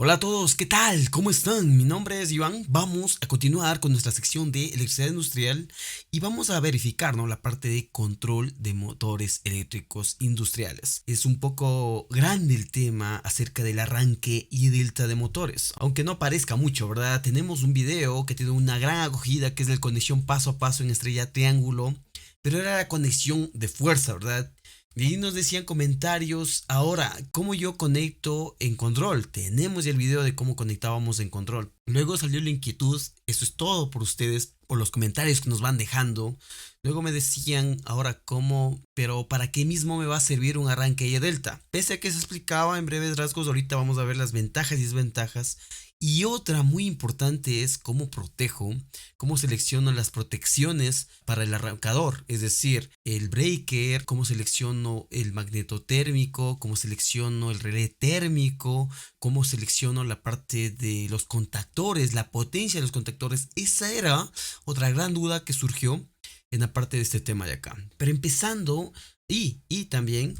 Hola a todos, ¿qué tal? ¿Cómo están? Mi nombre es Iván. Vamos a continuar con nuestra sección de electricidad industrial y vamos a verificar, ¿no?, la parte de control de motores eléctricos industriales. Es un poco grande el tema acerca del arranque y delta de motores, aunque no parezca mucho, ¿verdad? Tenemos un video que tiene una gran acogida que es la conexión paso a paso en estrella triángulo, pero era la conexión de fuerza, ¿verdad? Y ahí nos decían comentarios, ahora, ¿cómo yo conecto en control? Tenemos ya el video de cómo conectábamos en control. Luego salió la inquietud, eso es todo por ustedes, por los comentarios que nos van dejando. Luego me decían, ahora, ¿cómo? Pero ¿para qué mismo me va a servir un arranque y delta? Pese a que se explicaba en breves rasgos, ahorita vamos a ver las ventajas y desventajas. Y otra muy importante es cómo protejo, cómo selecciono las protecciones para el arrancador, es decir, el breaker, cómo selecciono el magneto térmico, cómo selecciono el relé térmico, cómo selecciono la parte de los contactores, la potencia de los contactores. Esa era otra gran duda que surgió en la parte de este tema de acá. Pero empezando, y también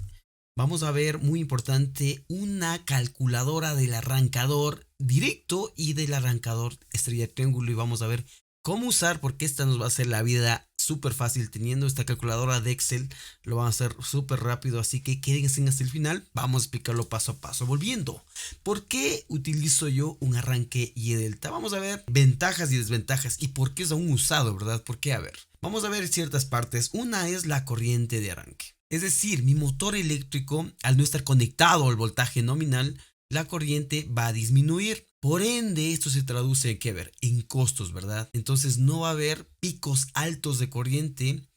vamos a ver, muy importante, una calculadora del arrancador directo y del arrancador estrella triángulo, y vamos a ver cómo usar, porque esta nos va a hacer la vida súper fácil teniendo esta calculadora de Excel. Lo van a hacer súper rápido, así que quédense hasta el final. Vamos a explicarlo paso a paso. Volviendo, ¿por qué utilizo yo un arranque y delta? Vamos a ver ventajas y desventajas y por qué es aún usado, ¿verdad? ¿Por qué? A ver, vamos a ver ciertas partes. Una es la corriente de arranque. Es decir, mi motor eléctrico, al no estar conectado al voltaje nominal, la corriente va a disminuir. Por ende, esto se traduce en, ¿qué ver? En costos, ¿verdad? Entonces no va a haber picos altos de corriente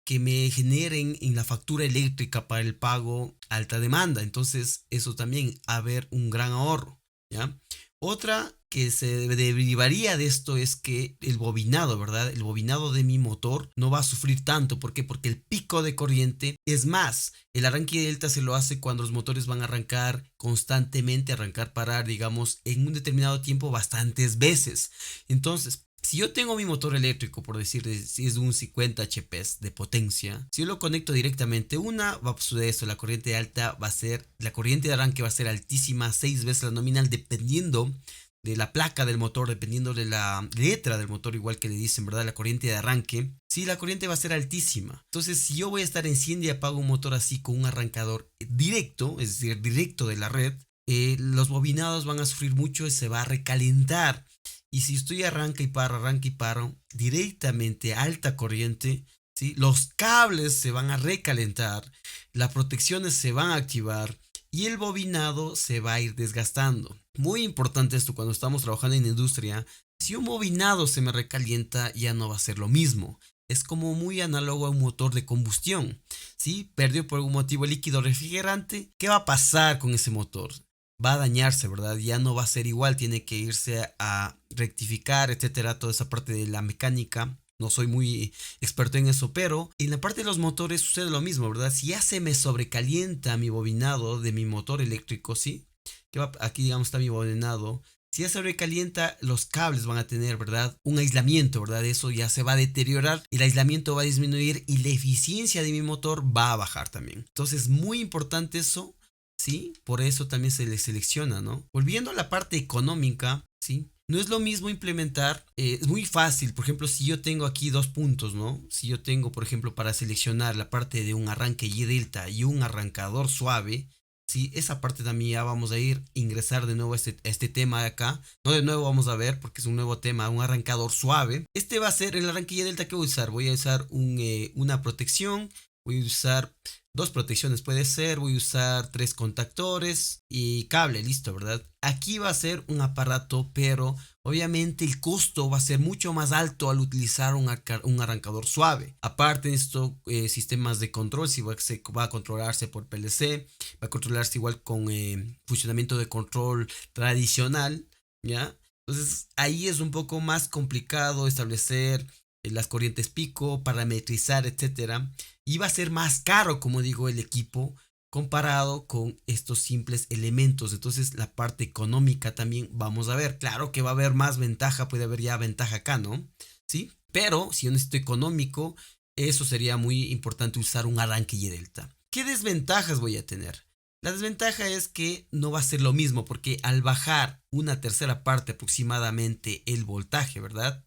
que me generen en la factura eléctrica para el pago alta demanda. Entonces eso también va a haber un gran ahorro, ¿ya? Otra que se derivaría de esto es que el bobinado, ¿verdad? El bobinado de mi motor no va a sufrir tanto. ¿Por qué? Porque el pico de corriente es más. El arranque delta se lo hace cuando los motores van a arrancar constantemente, arrancar, parar, digamos, en un determinado tiempo bastantes veces. Entonces, si yo tengo mi motor eléctrico, por decir, si es de un 50 HP de potencia, si yo lo conecto directamente, va a suceder esto, la corriente alta va a ser, la corriente de arranque va a ser altísima, 6 veces la nominal, dependiendo de la placa del motor, dependiendo de la letra del motor, igual que le dicen, ¿verdad? La corriente de arranque, sí, la corriente va a ser altísima. Entonces, si yo voy a estar enciende y apago un motor así con un arrancador directo, es decir, directo de la red, los bobinados van a sufrir mucho y se va a recalentar. Y si estoy arranca y paro, directamente a alta corriente, ¿sí?, los cables se van a recalentar, las protecciones se van a activar y el bobinado se va a ir desgastando. Muy importante esto cuando estamos trabajando en industria. Si un bobinado se me recalienta, ya no va a ser lo mismo. Es como muy análogo a un motor de combustión. ¿Sí? Perdió por algún motivo el líquido refrigerante. ¿Qué va a pasar con ese motor? Va a dañarse, ¿verdad? Ya no va a ser igual, tiene que irse a rectificar, etcétera, toda esa parte de la mecánica. No soy muy experto en eso, pero en la parte de los motores sucede lo mismo, ¿verdad? Si ya se me sobrecalienta mi bobinado de mi motor eléctrico, ¿sí? Aquí, digamos, está mi bobinado. Si ya se sobrecalienta, los cables van a tener, ¿verdad?, un aislamiento, ¿verdad? Eso ya se va a deteriorar, el aislamiento va a disminuir y la eficiencia de mi motor va a bajar también. Entonces, muy importante eso. Sí, por eso también se le selecciona, ¿no? Volviendo a la parte económica, ¿sí? No es lo mismo implementar, es muy fácil. Por ejemplo, si yo tengo aquí dos puntos, ¿no? Si yo tengo, por ejemplo, para seleccionar la parte de un arranque Y delta y un arrancador suave, sí, esa parte también ya vamos a ingresar de nuevo a este tema de acá. No, de nuevo vamos a ver, porque es un nuevo tema, un arrancador suave. Este va a ser el arranque Y delta que voy a usar. Voy a usar una protección, voy a usar dos protecciones, puede ser, voy a usar tres contactores y cable, listo, ¿verdad? Aquí va a ser un aparato, pero obviamente el costo va a ser mucho más alto al utilizar un arrancador suave. Aparte de esto, sistemas de control, si va a controlarse por PLC, va a controlarse igual con funcionamiento de control tradicional, ¿ya? Entonces ahí es un poco más complicado establecer las corrientes pico, parametrizar, etcétera. Y va a ser más caro, como digo, el equipo comparado con estos simples elementos. Entonces la parte económica también vamos a ver. Claro que va a haber más ventaja, puede haber ya ventaja acá, ¿no? Sí, pero si yo necesito económico, eso sería muy importante usar un arranque Y delta. ¿Qué desventajas voy a tener? La desventaja es que no va a ser lo mismo porque al bajar una tercera parte aproximadamente el voltaje, ¿verdad?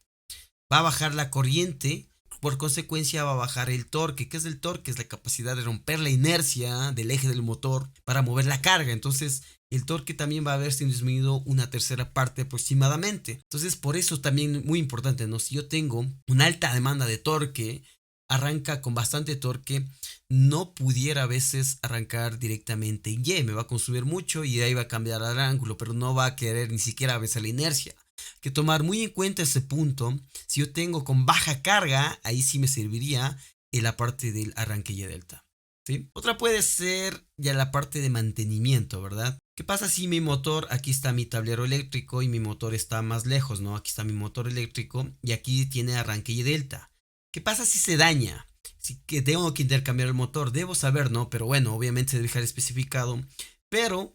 Va a bajar la corriente, por consecuencia va a bajar el torque. ¿Qué es el torque? Es la capacidad de romper la inercia del eje del motor para mover la carga. Entonces el torque también va a haberse disminuido una tercera parte aproximadamente. Entonces por eso también muy importante, ¿no? Si yo tengo una alta demanda de torque, arranca con bastante torque, no pudiera a veces arrancar directamente en Y, me va a consumir mucho y ahí va a cambiar el ángulo, pero no va a querer ni siquiera vencer la inercia. Hay que tomar muy en cuenta ese punto. Si yo tengo con baja carga, ahí sí me serviría en la parte del arranque Y delta. ¿Sí? Otra puede ser ya la parte de mantenimiento, ¿verdad? ¿Qué pasa si mi motor, aquí está mi tablero eléctrico y mi motor está más lejos, ¿no? Aquí está mi motor eléctrico y aquí tiene arranque Y delta. ¿Qué pasa si se daña? Si que tengo que intercambiar el motor, debo saber, ¿no? Pero bueno, obviamente se debe dejar especificado. Pero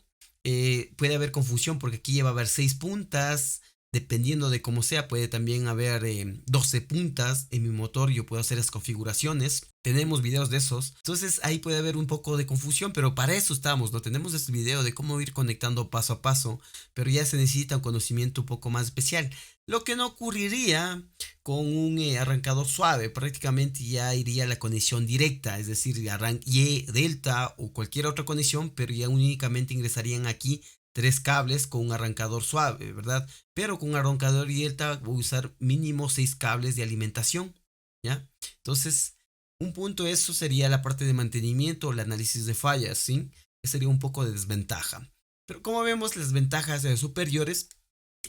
puede haber confusión porque aquí va a haber 6 puntas. Dependiendo de cómo sea, puede también haber 12 puntas en mi motor. Yo puedo hacer las configuraciones. Tenemos videos de esos. Entonces ahí puede haber un poco de confusión, pero para eso estamos, ¿no? Tenemos este video de cómo ir conectando paso a paso, pero ya se necesita un conocimiento un poco más especial. Lo que no ocurriría con un arrancador suave, prácticamente ya iría la conexión directa, es decir, Y delta o cualquier otra conexión, pero ya únicamente ingresarían aquí 3 cables con un arrancador suave, ¿verdad? Pero con un arrancador Y delta voy a usar mínimo 6 cables de alimentación, ¿ya? Entonces, un punto eso sería la parte de mantenimiento o el análisis de fallas, ¿sí? Que sería un poco de desventaja. Pero como vemos, las ventajas son superiores.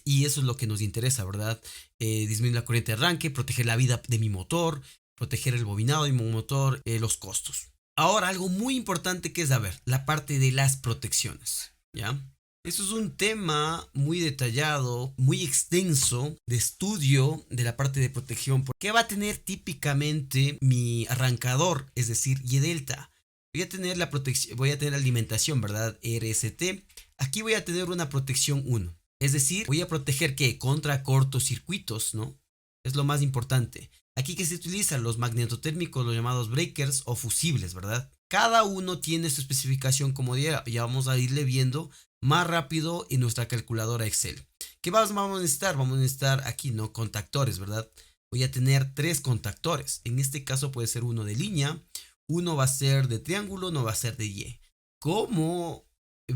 Y eso es lo que nos interesa, ¿verdad? Disminuir la corriente de arranque, proteger la vida de mi motor, proteger el bobinado de mi motor, los costos. Ahora, algo muy importante que es, a ver, la parte de las protecciones, ¿ya? Eso es un tema muy detallado, muy extenso de estudio de la parte de protección. ¿Qué va a tener típicamente mi arrancador? Es decir, Y delta. Voy a tener la protección, voy a tener alimentación, ¿verdad? RST. Aquí voy a tener una protección 1. Es decir, voy a proteger ¿qué? Contra cortocircuitos, ¿no? Es lo más importante. Aquí que se utilizan los magnetotérmicos, los llamados breakers o fusibles, ¿verdad? Cada uno tiene su especificación, como ya vamos a irle viendo más rápido en nuestra calculadora Excel. ¿Qué vamos a necesitar? Vamos a necesitar aquí, ¿no? Contactores, ¿verdad? Voy a tener 3 contactores. En este caso puede ser uno de línea, uno va a ser de triángulo, uno va a ser de Y. ¿Cómo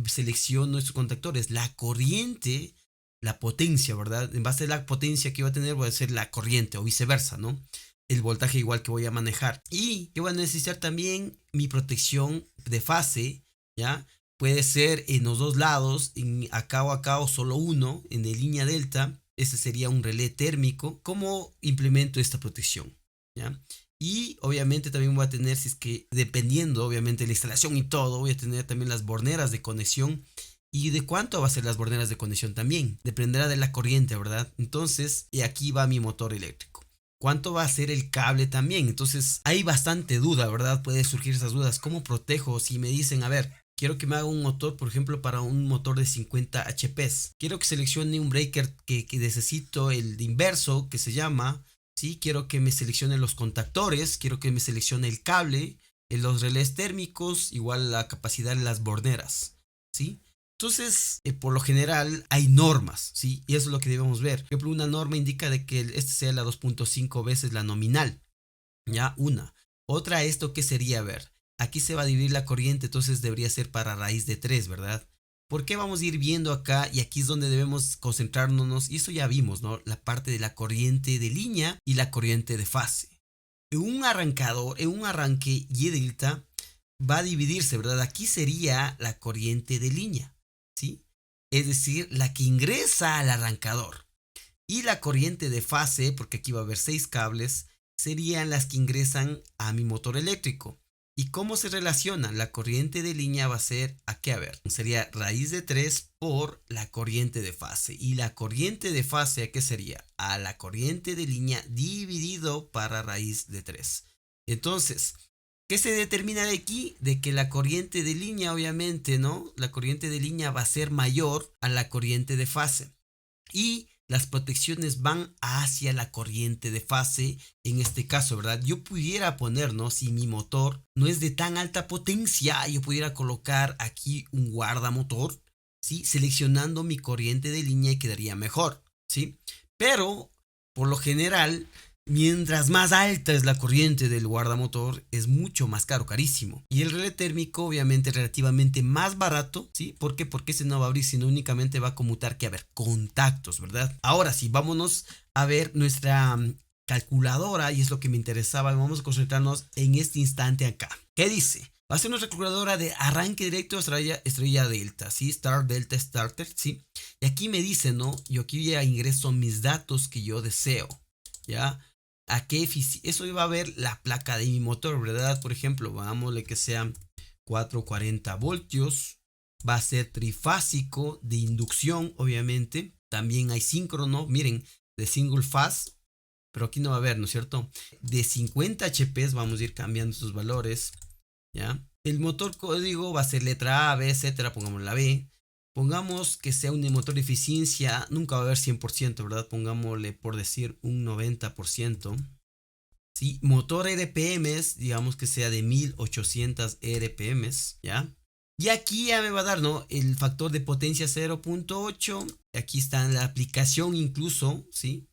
selecciono estos contactores? La corriente, la potencia, ¿verdad? En base a la potencia que va a tener, voy a hacer la corriente o viceversa, ¿no? El voltaje igual que voy a manejar. Y que voy a necesitar también mi protección de fase, ¿ya? Puede ser en los dos lados, en acá o solo uno, en el línea delta. Este sería un relé térmico. ¿Cómo implemento esta protección? ¿Ya? Y obviamente también voy a tener, si es que dependiendo obviamente de la instalación y todo, voy a tener también las borneras de conexión. ¿Y de cuánto va a ser las borneras de conexión también? Dependerá de la corriente, ¿verdad? Entonces, y aquí va mi motor eléctrico. ¿Cuánto va a ser el cable también? Entonces, hay bastante duda, ¿verdad? Puede surgir esas dudas. ¿Cómo protejo? Si me dicen, a ver, quiero que me haga un motor, por ejemplo, para un motor de 50 HPs. Quiero que seleccione un breaker que necesito, el de inverso, que se llama... ¿Sí? Quiero que me seleccione los contactores, quiero que me seleccione el cable, los relés térmicos, igual la capacidad de las borneras, ¿sí? Entonces, por lo general hay normas, ¿sí? Y eso es lo que debemos ver. Por ejemplo, una norma indica de que este sea la 2.5 veces la nominal, ¿ya? Una. Otra, esto que sería, a ver, aquí se va a dividir la corriente, entonces debería ser para raíz de 3, ¿verdad? ¿Por qué vamos a ir viendo acá? Y aquí es donde debemos concentrarnos. Y eso ya vimos, ¿no? La parte de la corriente de línea y la corriente de fase. En un arrancador, en un arranque Y delta, va a dividirse, ¿verdad? Aquí sería la corriente de línea, ¿sí? Es decir, la que ingresa al arrancador. Y la corriente de fase, porque aquí va a haber 6 cables, serían las que ingresan a mi motor eléctrico. ¿Y cómo se relaciona? La corriente de línea va a ser, ¿a qué? A ver, sería raíz de 3 por la corriente de fase. ¿Y la corriente de fase a qué sería? A la corriente de línea dividido para raíz de 3. Entonces, ¿qué se determina de aquí? De que la corriente de línea, obviamente, ¿no? La corriente de línea va a ser mayor a la corriente de fase. Y las protecciones van hacia la corriente de fase. En este caso, ¿verdad? Yo pudiera poner, ¿no? Si mi motor no es de tan alta potencia, yo pudiera colocar aquí un guardamotor, ¿sí? Seleccionando mi corriente de línea y quedaría mejor, ¿sí? Pero, por lo general, mientras más alta es la corriente del guardamotor, es mucho más caro, carísimo. Y el relé térmico, obviamente, relativamente más barato, ¿sí? ¿Por qué? Porque ese no va a abrir, sino únicamente va a conmutar que a ver, contactos, ¿verdad? Ahora sí, vámonos a ver nuestra calculadora, y es lo que me interesaba. Vamos a concentrarnos en este instante acá. ¿Qué dice? Va a ser nuestra calculadora de arranque directo estrella delta, ¿sí? Start delta starter, ¿sí? Y aquí me dice, ¿no? Yo aquí ya ingreso mis datos que yo deseo, ¿ya? A qué eficiencia, eso iba a ver la placa de mi motor, ¿verdad? Por ejemplo, vámosle que sean 440 voltios, va a ser trifásico de inducción, obviamente. También hay síncrono, miren, de single phase, pero aquí no va a haber, ¿no es cierto? De 50 HP, vamos a ir cambiando sus valores, ¿ya? El motor código va a ser letra A, B, etcétera, pongamos la B. Pongamos que sea un motor de eficiencia, nunca va a haber 100%, ¿verdad? Pongámosle por decir un 90%. ¿Sí? Motor RPMs, digamos que sea de 1800 RPMs, ¿ya? Y aquí ya me va a dar, ¿no? El factor de potencia 0.8. Aquí está en la aplicación incluso, ¿sí?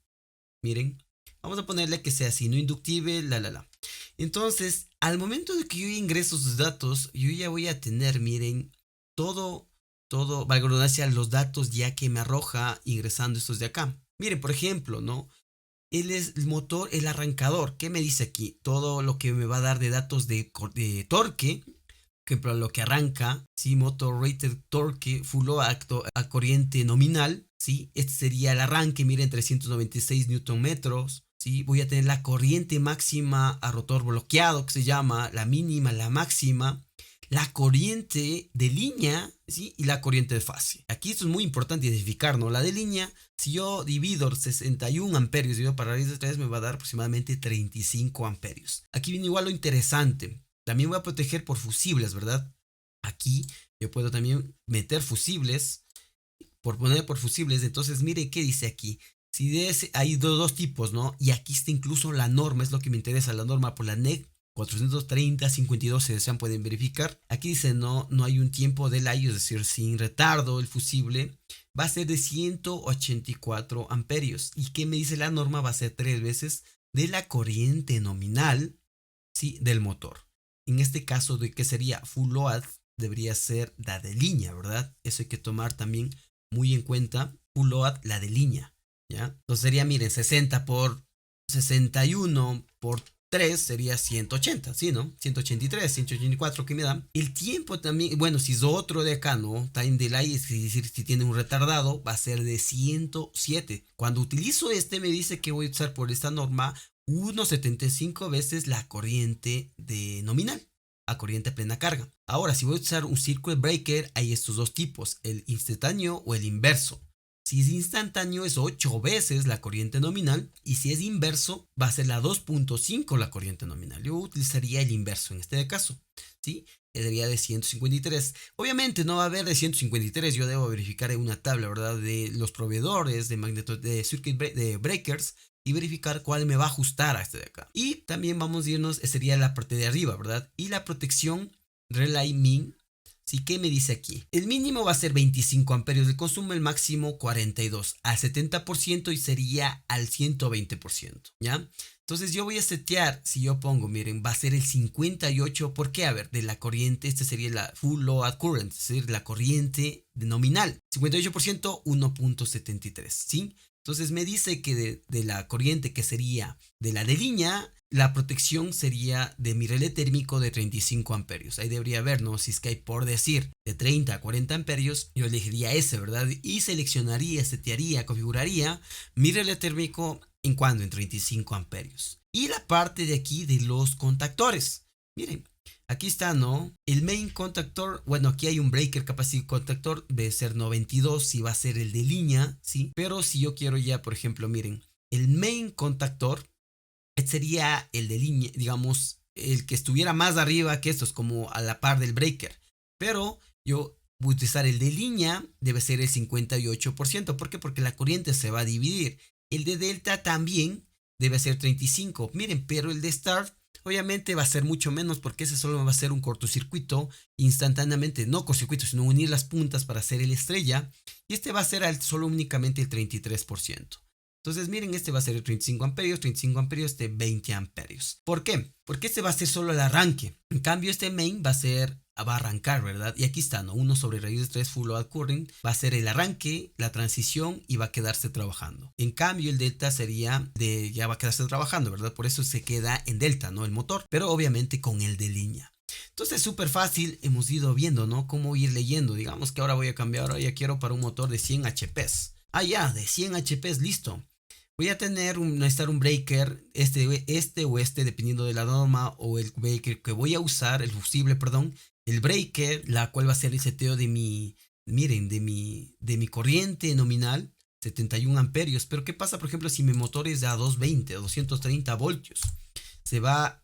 Miren, vamos a ponerle que sea así, no inductible, Entonces, al momento de que yo ingreso sus datos, yo ya voy a tener, miren, todo, valga la redundancia, los datos ya que me arroja ingresando estos de acá. Miren, por ejemplo, ¿no? Él es el motor, el arrancador. ¿Qué me dice aquí? Todo lo que me va a dar de datos de torque. Por ejemplo, lo que arranca, ¿sí? Motor rated torque, full load a corriente nominal, ¿sí? Este sería el arranque, miren, 396 newton metros, ¿sí? Voy a tener la corriente máxima a rotor bloqueado, que se llama, la mínima, la máxima, la corriente de línea, ¿sí? Y la corriente de fase. Aquí esto es muy importante identificar, ¿no? La de línea, si yo divido 61 amperios dividido para raíz de 3, me va a dar aproximadamente 35 amperios. Aquí viene igual lo interesante. También voy a proteger por fusibles, ¿verdad? Aquí yo puedo también meter fusibles, por poner por fusibles. Entonces, mire qué dice aquí. Si hay dos tipos, ¿no? Y aquí está incluso la norma, es lo que me interesa, la norma por la NEC 430-52, si desean pueden verificar. Aquí dice no hay un tiempo del año, es decir, sin retardo, el fusible va a ser de 184 amperios. ¿Y qué me dice la norma? Va a ser 3 veces de la corriente nominal, ¿sí? Del motor. En este caso, ¿de qué sería? Full load debería ser la de línea, ¿verdad? Eso hay que tomar también muy en cuenta. Full load, la de línea, ¿ya? Entonces sería, miren, 60 por 61 por 3 sería 180, ¿sí, no? 183, 184 que me dan. El tiempo también, bueno, si es otro de acá, ¿no? Time delay, es decir, si tiene un retardado, va a ser de 107. Cuando utilizo este, me dice que voy a usar por esta norma 1.75 veces la corriente de nominal a corriente plena carga. Ahora, si voy a usar un circuit breaker, hay estos dos tipos, el instantáneo o el inverso. Si es instantáneo es 8 veces la corriente nominal, y si es inverso va a ser la 2.5 la corriente nominal. Yo utilizaría el inverso en este caso, ¿sí? Sería de 153. Obviamente no va a haber de 153, yo debo verificar en una tabla, ¿verdad? De los proveedores de circuit de breakers y verificar cuál me va a ajustar a este de acá. Y también vamos a irnos, sería la parte de arriba, ¿verdad? Y la protección relay min. ¿Sí? ¿Qué me dice aquí? El mínimo va a ser 25 amperios de consumo, el máximo 42, al 70% y sería al 120%, ¿ya? Entonces yo voy a setear, si yo pongo, miren, va a ser el 58, ¿por qué? A ver, de la corriente, este sería la full load current, es decir, la corriente nominal, 58%, 1.73, ¿sí? Entonces me dice que de la corriente que sería de la de línea, la protección sería de mi relé térmico de 35 amperios. Ahí debería haber, ¿no? Si es que hay por decir de 30 a 40 amperios, yo elegiría ese, ¿verdad? Y seleccionaría, setearía, configuraría mi relé térmico en cuando en 35 amperios. Y la parte de aquí de los contactores. Miren, aquí está, ¿no? El main contactor, bueno, aquí hay un breaker capacitive contactor, debe ser 92, si va a ser el de línea, ¿sí? Pero si yo quiero ya, por ejemplo, miren, el main contactor sería el de línea, digamos, el que estuviera más arriba que estos, como a la par del breaker. Pero yo Voy a utilizar el de línea, debe ser el 58%. ¿Por qué? Porque la corriente se va a dividir. El de delta también debe ser 35. Miren, pero el de start obviamente va a ser mucho menos porque ese solo va a ser un cortocircuito instantáneamente, no cortocircuito, sino unir las puntas para hacer el estrella. Y este va a ser solo únicamente el 33%. Entonces miren, este va a ser de 35 amperios de 20 amperios. ¿Por qué? Porque este va a ser solo el arranque. En cambio este main va a arrancar, ¿verdad? Y aquí está, ¿no? 1 sobre raíz de 3 full load current va a ser el arranque, la transición y va a quedarse trabajando. En cambio el delta sería ya va a quedarse trabajando, ¿verdad? Por eso se queda en delta, ¿no? El motor, pero obviamente con el de línea. Entonces es súper fácil, hemos ido viendo, ¿no? Cómo ir leyendo. Digamos que ahora voy a cambiar, ahora ya quiero para un motor de 100 HPs. Ah, ya, de 100 HPs, listo. Voy a necesitar un breaker, este o este, dependiendo de la norma, o el breaker que voy a usar, el fusible, perdón, el breaker, la cual va a ser el seteo de miren, de mi corriente nominal, 71 amperios. Pero ¿qué pasa, por ejemplo, si mi motor es de a 220 o 230 voltios? Se va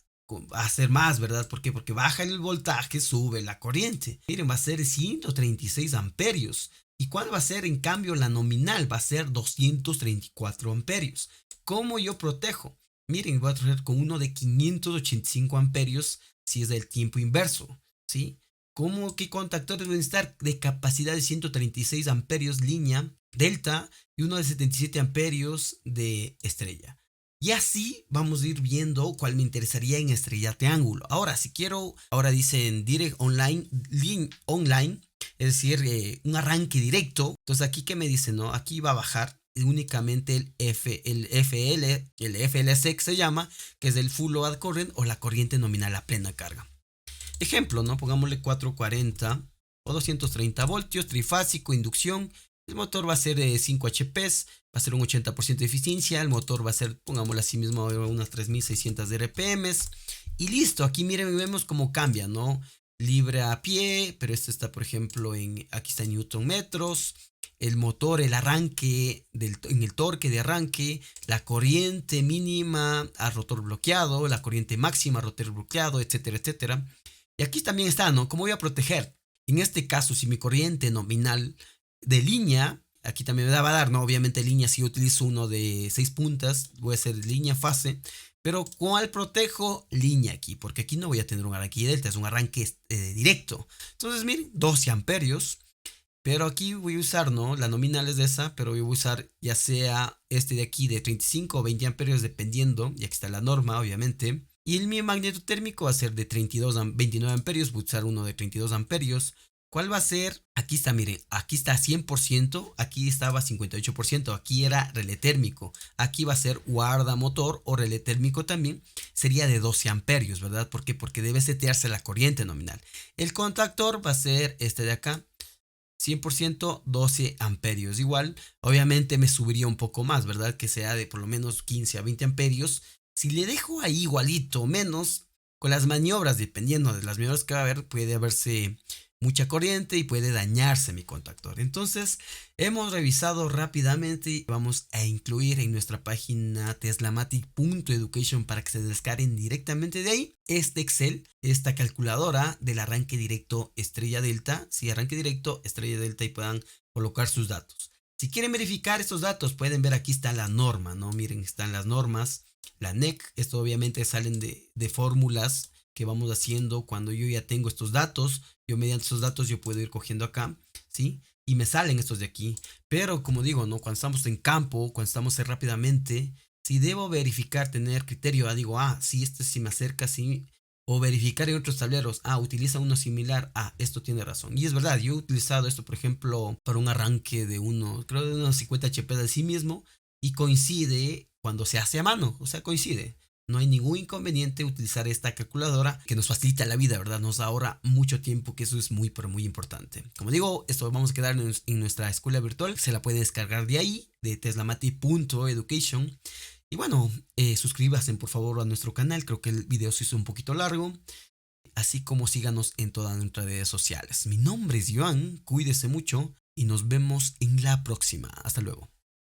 a hacer más, ¿verdad? ¿Por qué? Porque baja el voltaje, sube la corriente. Miren, va a ser 136 amperios. ¿Y cuál va a ser en cambio la nominal? Va a ser 234 amperios. ¿Cómo yo protejo? Miren, voy a traer con uno de 585 amperios si es del tiempo inverso, ¿sí? ¿Qué contactores deben estar? De capacidad de 136 amperios línea delta y uno de 77 amperios de estrella. Y así vamos a ir viendo cuál me interesaría en estrella triángulo. Ahora, si quiero, ahora dicen direct online, online, es decir, un arranque directo. Entonces aquí que me dicen, ¿no? Aquí va a bajar únicamente el FLC que se llama, que es el full load current o la corriente nominal a plena carga. Ejemplo, ¿no? Pongámosle 440 o 230 voltios, trifásico, inducción. El motor va a ser de 5 HPs, va a ser un 80% de eficiencia. El motor va a ser, pongámosle así mismo, unas 3600 de RPMs. Y listo, aquí miren, vemos cómo cambia, ¿no? Libre a pie, pero este está, por ejemplo, aquí está en Newton metros. El motor, el arranque, en el torque de arranque, la corriente mínima a rotor bloqueado, la corriente máxima a rotor bloqueado, etcétera, etcétera. Y aquí también está, ¿no? ¿Cómo voy a proteger? En este caso, si mi corriente nominal de línea, aquí también me va a dar, ¿no? Obviamente línea, si yo utilizo uno de 6 puntas, voy a hacer línea fase. Pero ¿cuál protejo? Línea aquí, porque aquí no voy a tener un arranque delta, es un arranque directo. Entonces, miren, 12 amperios. Pero aquí voy a usar, ¿no? La nominal es de esa, pero yo voy a usar ya sea este de aquí de 35 o 20 amperios, dependiendo. Y aquí está la norma, obviamente. Y mi magneto térmico va a ser de 29 amperios. Voy a usar uno de 32 amperios. ¿Cuál va a ser? Aquí está, miren, aquí está 100%, aquí estaba 58%, aquí era relé térmico, aquí va a ser guarda motor o relé térmico también, sería de 12 amperios, ¿verdad? ¿Por qué? Porque debe setearse la corriente nominal. El contactor va a ser este de acá, 100% 12 amperios. Igual, obviamente me subiría un poco más, ¿verdad? Que sea de por lo menos 15 a 20 amperios. Si le dejo ahí igualito, menos, con las maniobras, dependiendo de las maniobras que va a haber, puede haberse mucha corriente y puede dañarse mi contactor. Entonces hemos revisado rápidamente y vamos a incluir en nuestra página teslamatic.education para que se descarguen directamente de ahí este Excel, esta calculadora del arranque directo estrella delta, si arranque directo estrella delta, y puedan colocar sus datos. Si quieren verificar estos datos, pueden ver aquí está la norma, ¿no? Miren, están las normas, la NEC. Esto obviamente salen de fórmulas que vamos haciendo cuando yo ya tengo estos datos. Yo mediante estos datos yo puedo ir cogiendo acá, ¿sí? Y me salen estos de aquí. Pero como digo, ¿no? Cuando estamos en campo, cuando estamos rápidamente, si debo verificar, tener criterio, digo, si este sí me acerca, sí. O verificar en otros tableros, utiliza uno similar, esto tiene razón. Y es verdad, yo he utilizado esto, por ejemplo, para un arranque de creo de unos 50 HP de sí mismo, y coincide cuando se hace a mano, o sea, coincide. No hay ningún inconveniente utilizar esta calculadora que nos facilita la vida, ¿verdad? Nos ahorra mucho tiempo, que eso es muy, pero muy importante. Como digo, esto vamos a quedar en nuestra escuela virtual. Se la pueden descargar de ahí, de teslamatic.education. Y bueno, suscríbanse por favor a nuestro canal. Creo que el video se hizo un poquito largo. Así como síganos en todas nuestras redes sociales. Mi nombre es Joan, cuídese mucho y nos vemos en la próxima. Hasta luego.